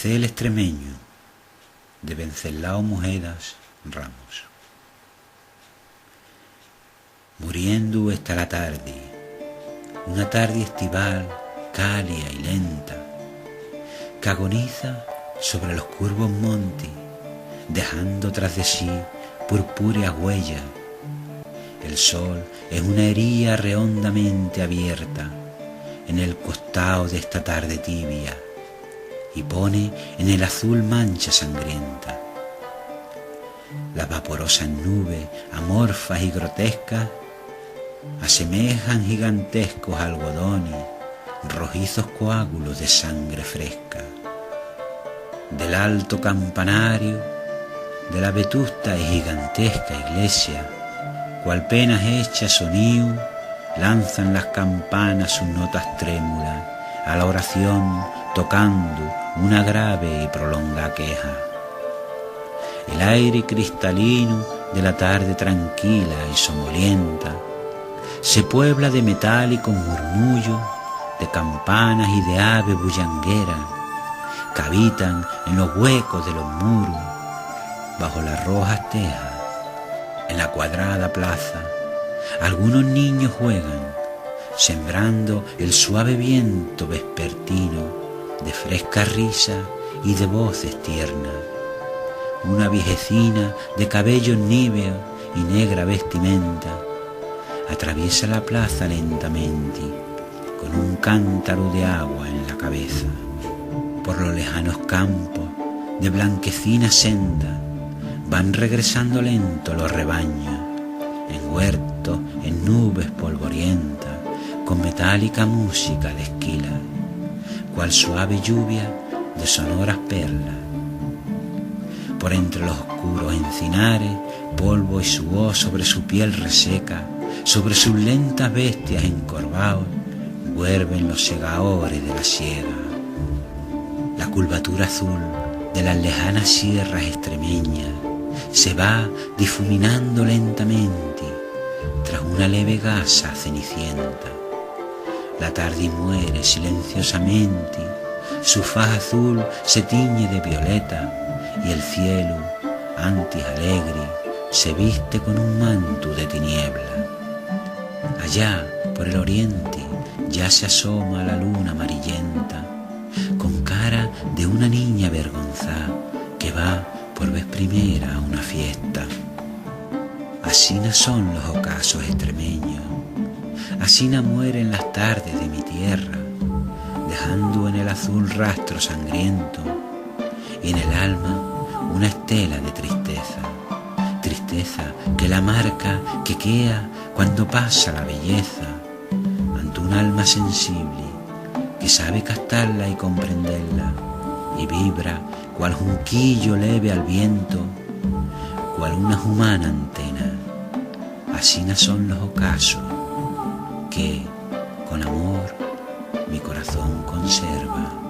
Doncel extremeño, de Venceslao Mojedas Ramos. Muriendo está la tarde, una tarde estival, cálida y lenta, que agoniza sobre los curvos montes, dejando tras de sí purpúreas huellas. El sol es una herida rehondamente abierta en el costado de esta tarde tibia y pone en el azul mancha sangrienta. Las vaporosas nubes, amorfas y grotescas, asemejan gigantescos algodones, rojizos coágulos de sangre fresca. Del alto campanario de la vetusta y gigantesca iglesia, cual penas hechas sonido, lanzan las campanas sus notas trémulas a la oración, tocando una grave y prolongada queja. El aire cristalino de la tarde tranquila y somnolienta se puebla de metálicos murmullos, de campanas y de aves bullangueras que habitan en los huecos de los muros, bajo las rojas tejas. En la cuadrada plaza, algunos niños juegan, sembrando el suave viento vespertino de fresca risa y de voces tiernas. Una viejecina de cabellos níveos y negra vestimenta atraviesa la plaza lentamente, con un cántaro de agua en la cabeza. Por los lejanos campos de blanquecina senda van regresando lento los rebaños, envueltos en nubes polvorientas, con metálica música de esquila, cual suave lluvia de sonoras perlas. Por entre los oscuros encinares, polvo y sudor sobre su piel reseca, sobre sus lentas bestias encorvados, vuelven los segadores de la siega. La curvatura azul de las lejanas sierras extremeñas se va difuminando lentamente tras una leve gasa cenicienta. La tarde muere silenciosamente, su faz azul se tiñe de violeta y el cielo, antes alegre, se viste con un manto de tiniebla. Allá, por el oriente, ya se asoma la luna amarillenta, con cara de una niña avergonzada que va por vez primera a una fiesta. Así no son los ocasos extremeños, así no mueren las tardes de mi tierra, dejando en el azul rastro sangriento y en el alma una estela de tristeza, tristeza que la marca que queda cuando pasa la belleza ante un alma sensible que sabe captarla y comprenderla y vibra cual junquillo leve al viento, cual una humana antena. Así no son los ocasos que, con amor, mi corazón conserva.